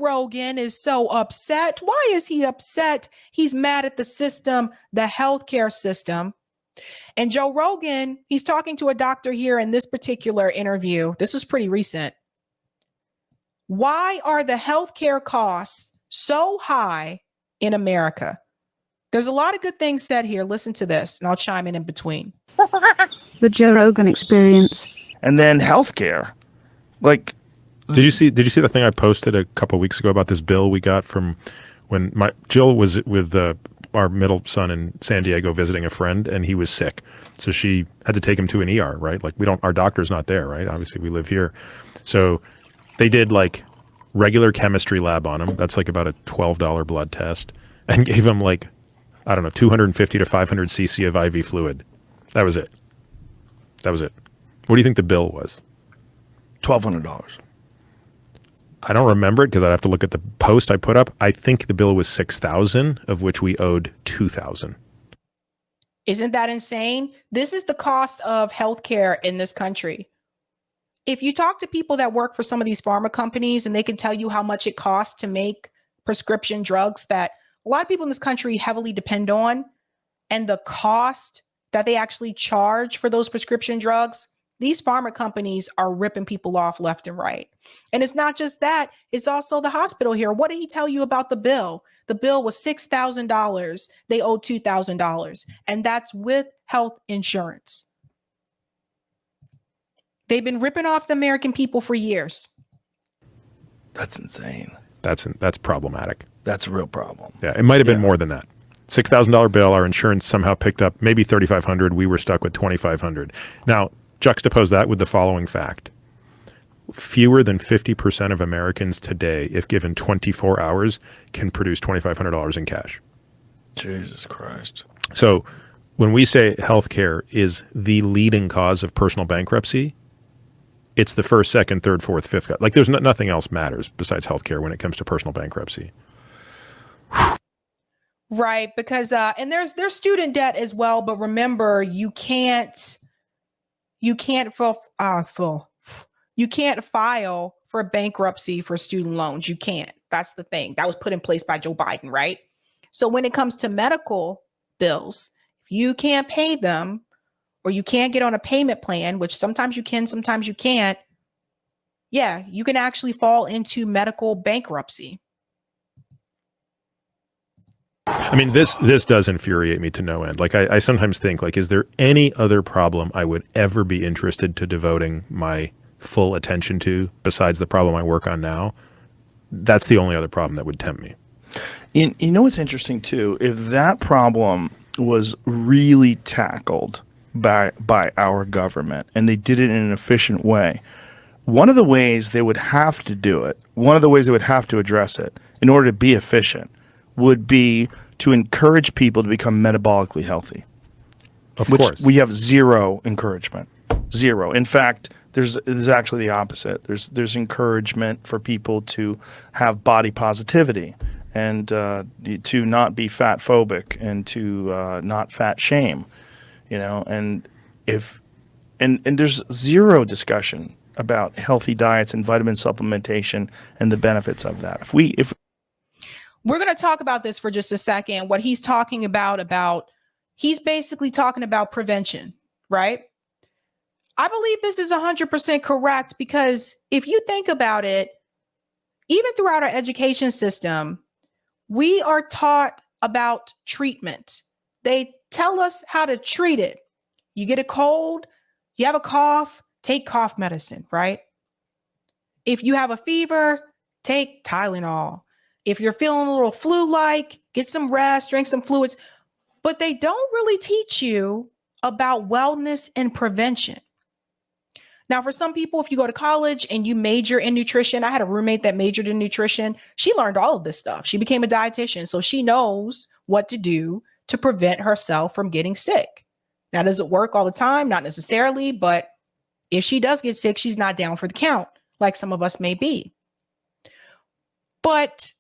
Rogan is so upset. Why is he upset? He's mad at the system, the healthcare system. And Joe Rogan, he's talking to a doctor here in this particular interview. This is pretty recent. Why are the healthcare costs so high in America? There's a lot of good things said here. Listen to this, and I'll chime in between. The Joe Rogan Experience. And then healthcare. Like, did you see the thing I posted a couple of weeks ago about this bill we got from when Jill was with our middle son in San Diego visiting a friend, and he was sick. So she had to take him to an ER, right? Like our doctor's not there, right? Obviously we live here. So they did like regular chemistry lab on him. That's like about a $12 blood test, and gave him like, I don't know, 250 to 500 cc of IV fluid. That was it. What do you think the bill was? $1,200. I don't remember it because I'd have to look at the post I put up. I think the bill was $6,000, of which we owed $2,000. Isn't that insane? This is the cost of healthcare in this country. If you talk to people that work for some of these pharma companies, and they can tell you how much it costs to make prescription drugs that a lot of people in this country heavily depend on, and the cost that they actually charge for those prescription drugs, these pharma companies are ripping people off left and right. And it's not just that, it's also the hospital here. What did he tell you about the bill? The bill was $6,000. They owed $2,000. And that's with health insurance. They've been ripping off the American people for years. That's insane. That's problematic. That's a real problem. Yeah, it might have been more than that. $6,000 bill, our insurance somehow picked up maybe $3,500. We were stuck with $2,500. Now, juxtapose that with the following fact. Fewer than 50% of Americans today, if given 24 hours, can produce $2,500 in cash. Jesus Christ. So when we say healthcare is the leading cause of personal bankruptcy, it's the first, second, third, fourth, fifth. Like there's nothing else matters besides healthcare when it comes to personal bankruptcy. Right, because and there's student debt as well, but remember you can't file for bankruptcy for student loans. You can't. That's the thing. That was put in place by Joe Biden, right? So when it comes to medical bills, if you can't pay them or you can't get on a payment plan, which sometimes you can, sometimes you can't, yeah, you can actually fall into medical bankruptcy. I mean, this does infuriate me to no end. Like I sometimes think, like, is there any other problem I would ever be interested to devoting my full attention to besides the problem I work on now? That's the only other problem that would tempt me. You know what's interesting too? If that problem was really tackled by our government and they did it in an efficient way, one of the ways they would have to do it, one of the ways they would have to address it in order to be efficient would be to encourage people to become metabolically healthy. Of course. Which we have zero encouragement. Zero. In fact, there's actually the opposite. There's encouragement for people to have body positivity and to not be fat phobic and to not fat shame. You know, and there's zero discussion about healthy diets and vitamin supplementation and the benefits of that. If we're going to talk about this for just a second. What he's talking about he's basically talking about prevention, right? I believe this is 100% correct because if you think about it, even throughout our education system, we are taught about treatment. They tell us how to treat it. You get a cold, you have a cough, take cough medicine, right? If you have a fever, take Tylenol. If you're feeling a little flu-like, get some rest, drink some fluids. But they don't really teach you about wellness and prevention. Now, for some people, if you go to college and you major in nutrition, I had a roommate that majored in nutrition. She learned all of this stuff. She became a dietitian, so she knows what to do to prevent herself from getting sick. Now, does it work all the time? Not necessarily, but if she does get sick, she's not down for the count, like some of us may be. But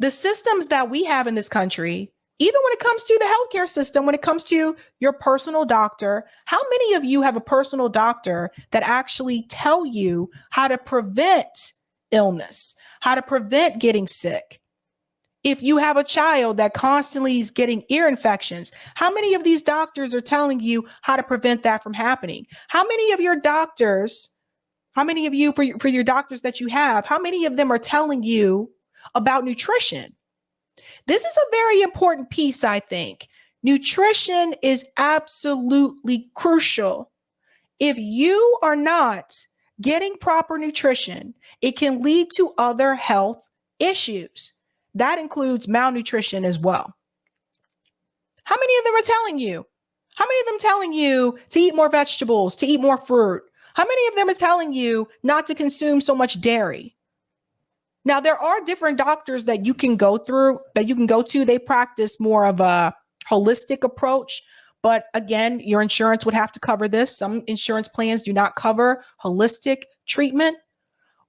the systems that we have in this country, even when it comes to the healthcare system, when it comes to your personal doctor, how many of you have a personal doctor that actually tell you how to prevent illness, how to prevent getting sick. If you have a child that constantly is getting ear infections, how many of these doctors are telling you how to prevent that from happening? How many of your doctors, how many of you, for your doctors that you have, how many of them are telling you about nutrition? This is a very important piece, I think. Nutrition is absolutely crucial. If you are not getting proper nutrition, it can lead to other health issues. That includes malnutrition as well. How many of them are telling you? How many of them telling you to eat more vegetables, to eat more fruit? How many of them are telling you not to consume so much dairy? Now, there are different doctors that you can go to. They practice more of a holistic approach. But again, your insurance would have to cover this. Some insurance plans do not cover holistic treatment.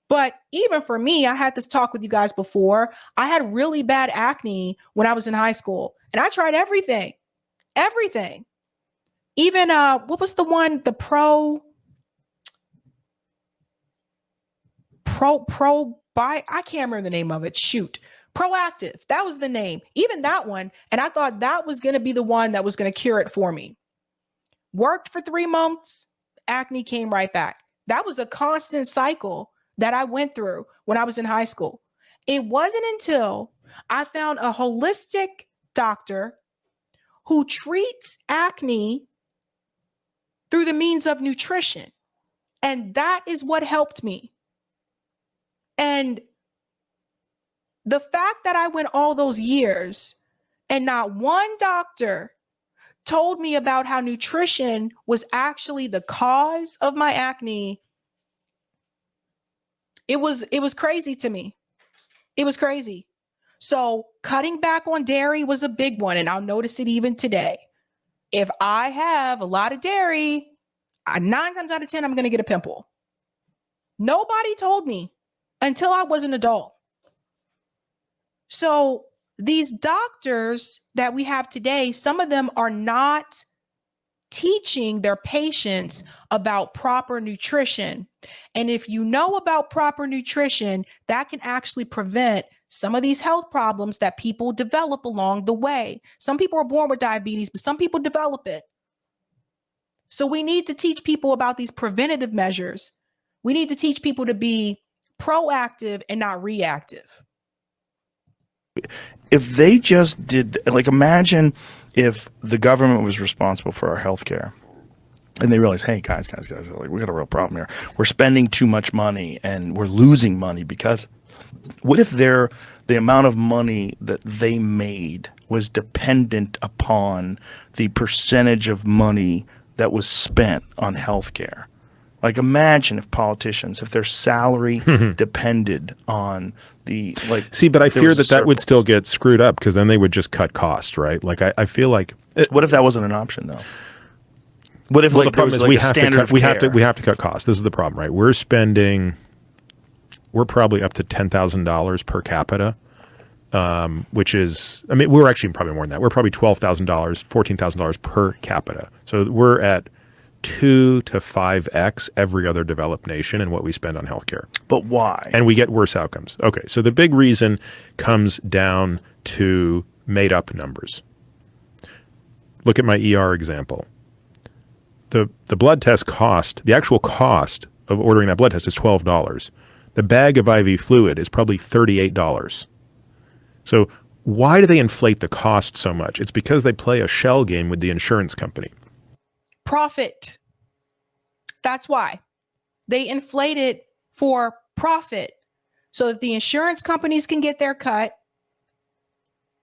But even for me, I had this talk with you guys before. I had really bad acne when I was in high school, and I tried everything. Even what was the one? The I can't remember the name of it. Shoot. Proactive. That was the name. Even that one. And I thought that was going to be the one that was going to cure it for me. Worked for 3 months. Acne came right back. That was a constant cycle that I went through when I was in high school. It wasn't until I found a holistic doctor who treats acne through the means of nutrition. And that is what helped me. And the fact that I went all those years and not one doctor told me about how nutrition was actually the cause of my acne, it was crazy to me. It was crazy. So cutting back on dairy was a big one, and I'll notice it even today. If I have a lot of dairy, 9 times out of 10, I'm going to get a pimple. Nobody told me until I was an adult. So these doctors that we have today, some of them are not teaching their patients about proper nutrition. And if you know about proper nutrition, that can actually prevent some of these health problems that people develop along the way. Some people are born with diabetes, but some people develop it. So we need to teach people about these preventative measures. We need to teach people to be proactive and not reactive. If they just did, like, imagine if the government was responsible for our healthcare and they realize, hey, guys, like, we got a real problem here. We're spending too much money and we're losing money because what if the amount of money that they made was dependent upon the percentage of money that was spent on healthcare? Like, imagine if politicians, if their salary depended on the, like. See, but I fear that would still get screwed up because then they would just cut costs, right? Like, I feel like. What if that wasn't an option, though? What if, well, like, the problem there was is like we a standard of care? We have to cut costs. This is the problem, right? We're probably up to $10,000 per capita, which is, I mean, we're actually probably more than that. We're probably $12,000, $14,000 per capita. So we're at 2 to 5x every other developed nation in what we spend on healthcare. But why? And we get worse outcomes. Okay, so the big reason comes down to made up numbers. Look at my ER example. The blood test cost, the actual cost of ordering that blood test is $12. The bag of IV fluid is probably $38. So why do they inflate the cost so much? It's because they play a shell game with the insurance company. Profit. That's why they inflate it for profit so that the insurance companies can get their cut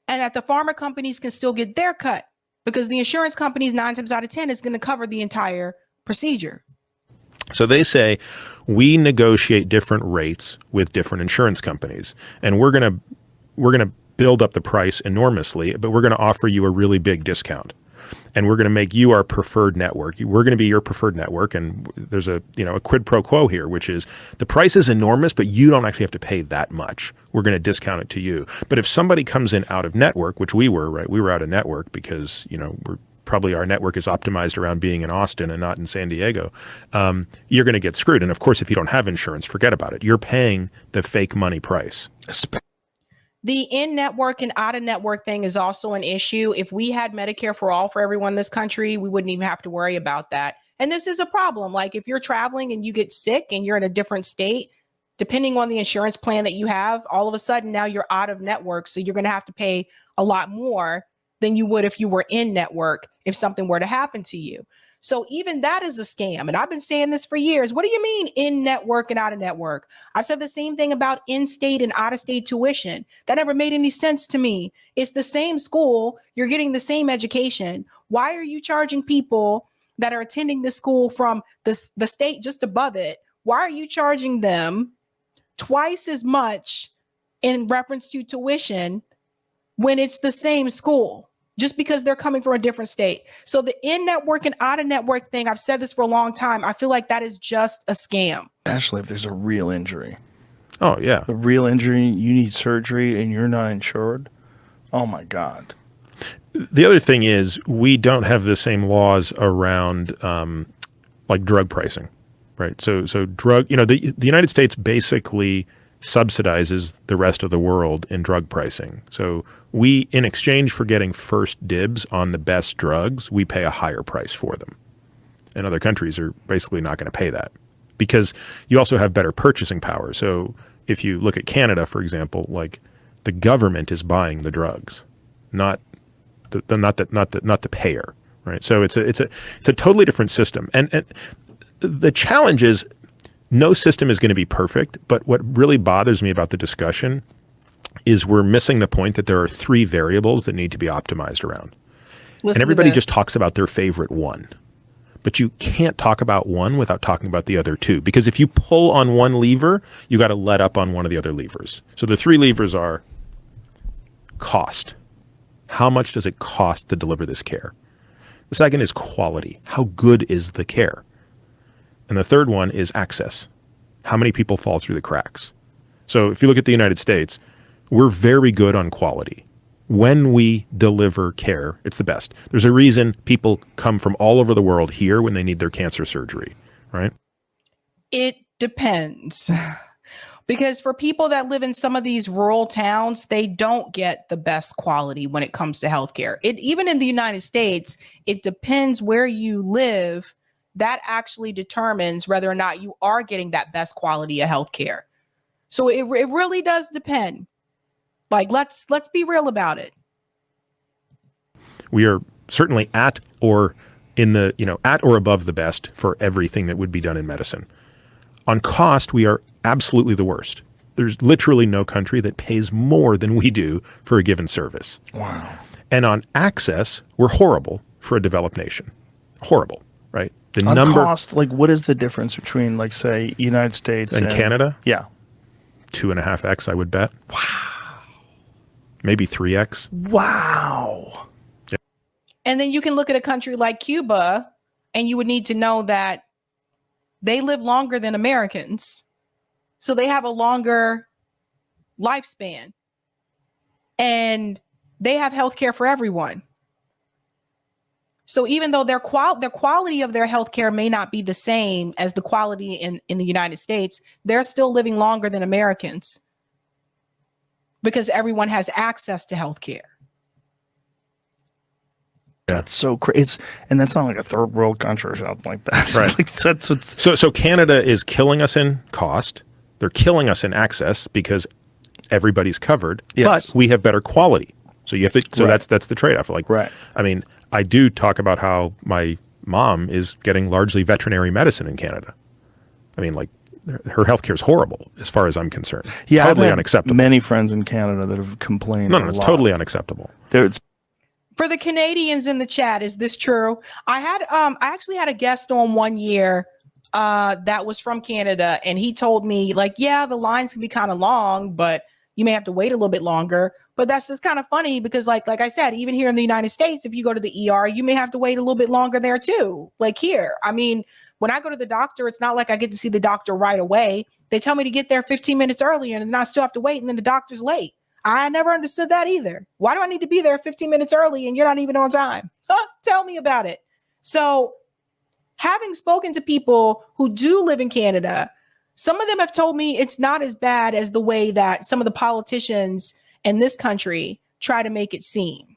and that the pharma companies can still get their cut because the insurance companies 9 times out of 10 is going to cover the entire procedure. So they say we negotiate different rates with different insurance companies, and we're going to build up the price enormously, but we're going to offer you a really big discount. And we're going to make you our preferred network. We're going to be your preferred network. And there's a quid pro quo here, which is the price is enormous, but you don't actually have to pay that much. We're going to discount it to you. But if somebody comes in out of network, which we were, right? We were out of network because, we're probably our network is optimized around being in Austin and not in San Diego, you're going to get screwed. And of course, if you don't have insurance, forget about it. You're paying the fake money price. The in-network and out-of-network thing is also an issue. If we had Medicare for all for everyone in this country, we wouldn't even have to worry about that. And this is a problem. Like if you're traveling and you get sick and you're in a different state, depending on the insurance plan that you have, all of a sudden now you're out of network. So you're going to have to pay a lot more than you would if you were in network if something were to happen to you. So even that is a scam. And I've been saying this for years. What do you mean in network and out of network? I've said the same thing about in-state and out-of-state tuition. That never made any sense to me. It's the same school. You're getting the same education. Why are you charging people that are attending this school from the state just above it? Why are you charging them twice as much in reference to tuition when it's the same school, just because they're coming from a different state? So the in-network and out-of-network thing, I've said this for a long time. I feel like that is just a scam. Especially if there's a real injury. Oh, yeah. A real injury, you need surgery, and you're not insured. Oh, my God. The other thing is we don't have the same laws around like drug pricing, right? So drug, the United States basically subsidizes the rest of the world in drug pricing. So we, in exchange for getting first dibs on the best drugs, we pay a higher price for them. And other countries are basically not going to pay that because you also have better purchasing power. So if you look at Canada, for example, like the government is buying the drugs, not the payer, right? So it's a totally different system. And the challenge is no system is going to be perfect, but what really bothers me about the discussion is we're missing the point that there are three variables that need to be optimized around. And everybody just talks about their favorite one. But you can't talk about one without talking about the other two. Because if you pull on one lever, you got to let up on one of the other levers. So the three levers are cost. How much does it cost to deliver this care? The second is quality. How good is the care? And the third one is access. How many people fall through the cracks? So if you look at the United States, we're very good on quality. When we deliver care, it's the best. There's a reason people come from all over the world here when they need their cancer surgery, right? It depends. Because for people that live in some of these rural towns, they don't get the best quality when it comes to healthcare. Even in the United States, it depends where you live. That actually determines whether or not you are getting that best quality of healthcare. So it really does depend. Like, let's be real about it. We are certainly at or above the best for everything that would be done in medicine. On cost, we are absolutely the worst. There's literally no country that pays more than we do for a given service. Wow. And on access, we're horrible for a developed nation. Horrible, right? The On number cost, like what is the difference between, like, say, United States and Canada? Yeah. 2.5x, I would bet. Wow. Maybe 3x. Wow. Yeah. And then you can look at a country like Cuba, and you would need to know that they live longer than Americans. So they have a longer lifespan. And they have healthcare for everyone. So even though the quality of their healthcare may not be the same as the quality in the United States, they're still living longer than Americans because everyone has access to healthcare. That's so crazy. And that's not like a third world country or something like that. Right. Like that's what's So Canada is killing us in cost. They're killing us in access because everybody's covered, Yes. but we have better quality. So you have to. So Right. that's the trade-off. Like, Right. I mean, I do talk about how my mom is getting largely veterinary medicine in Canada. I mean, like, her healthcare is horrible as far as I'm concerned. Yeah, Totally I've had unacceptable. many friends in Canada that have complained. No, a it's lot. totally unacceptable. It's For the Canadians in the chat, is this true? I actually had a guest on one year that was from Canada, and he told me, like, yeah, the lines can be kind of long, but you may have to wait a little bit longer. But that's just kind of funny because like I said, even here in the United States, if you go to the ER, you may have to wait a little bit longer there too. Like here, I mean, when I go to the doctor, it's not like I get to see the doctor right away. They tell me to get there 15 minutes earlier and then I still have to wait and then the doctor's late. I never understood that either. Why do I need to be there 15 minutes early and you're not even on time? Huh? Tell me about it. So having spoken to people who do live in Canada, some of them have told me it's not as bad as the way that some of the politicians in this country try to make it seem.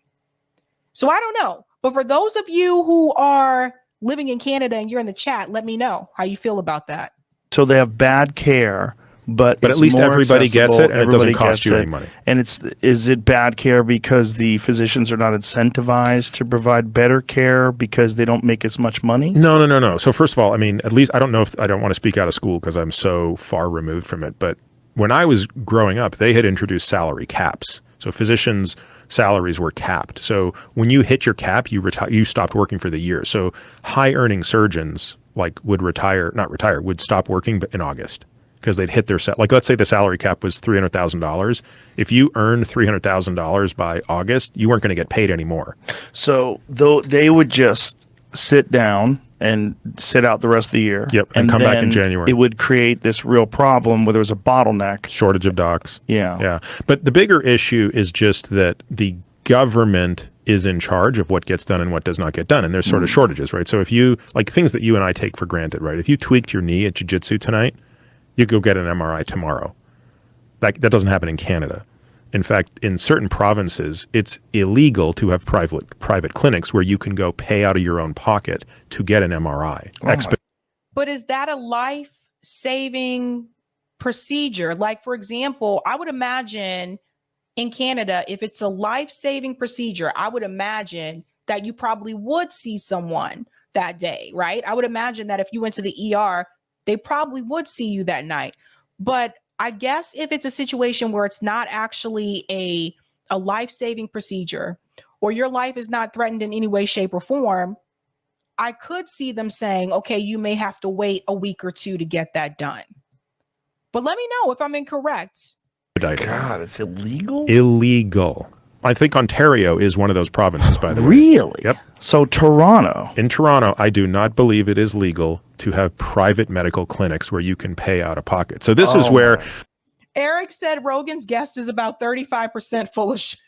So I don't know. But for those of you who are living in Canada and you're in the chat, let me know how you feel about that. So they have bad care, but at least more everybody gets accessible, it, and it doesn't everybody cost gets you it. any money. And is it bad care because the physicians are not incentivized to provide better care because they don't make as much money? No. So first of all, I mean, at least I don't know if I don't want to speak out of school because I'm so far removed from it. But when I was growing up, they had introduced salary caps. So physicians' salaries were capped. So when you hit your cap, you stopped working for the year. So high-earning surgeons would would stop working in August because they'd hit their let's say the salary cap was $300,000. If you earned $300,000 by August, you weren't going to get paid anymore. So though they would just sit down and sit out the rest of the year. Yep, and come back in January. It would create this real problem where there was a bottleneck. Shortage of docs. Yeah. But the bigger issue is just that the government is in charge of what gets done and what does not get done. And there's sort of shortages, right? So if you, things that you and I take for granted, right? If you tweaked your knee at jiu-jitsu tonight, you go get an MRI tomorrow. That doesn't happen in Canada. In fact, in certain provinces, it's illegal to have private clinics where you can go pay out of your own pocket to get an MRI. But is that a life-saving procedure? Like, for example, I would imagine in Canada, if it's a life-saving procedure, I would imagine that you probably would see someone that day, right? I would imagine that if you went to the ER, they probably would see you that night. But I guess if it's a situation where it's not actually a life-saving procedure or your life is not threatened in any way, shape, or form, I could see them saying, okay, you may have to wait a week or two to get that done. But let me know if I'm incorrect. God, it's illegal? Illegal. I think Ontario is one of those provinces, by the way. Really? Yep. So Toronto. In Toronto, I do not believe it is legal to have private medical clinics where you can pay out of pocket. So this is where... Eric said Rogan's guest is about 35% full of shit.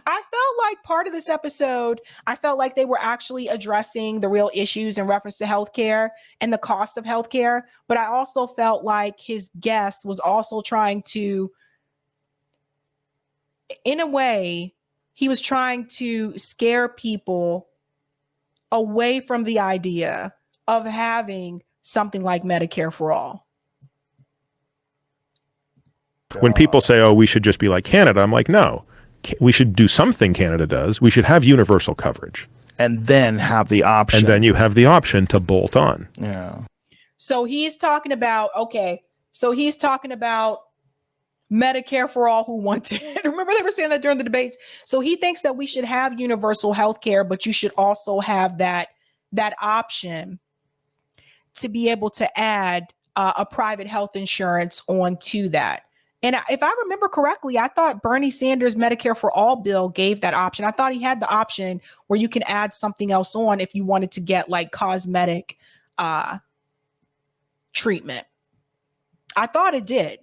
I felt like part of this episode, I felt like they were actually addressing the real issues in reference to healthcare and the cost of healthcare. But I also felt like his guest was also trying to, in a way, he was trying to scare people away from the idea of having something like Medicare for all. When people say, oh, we should just be like Canada, I'm like, no. We should do something Canada does. We should have universal coverage. And then have the option. And then you have the option to bolt on. Yeah. So he's talking about, Medicare for all who want it. Remember they were saying that during the debates. So he thinks that we should have universal health care, but you should also have that option to be able to add a private health insurance onto that. And if I remember correctly, I thought Bernie Sanders' Medicare for All bill gave that option. I thought he had the option where you can add something else on if you wanted to get like cosmetic treatment. I thought it did.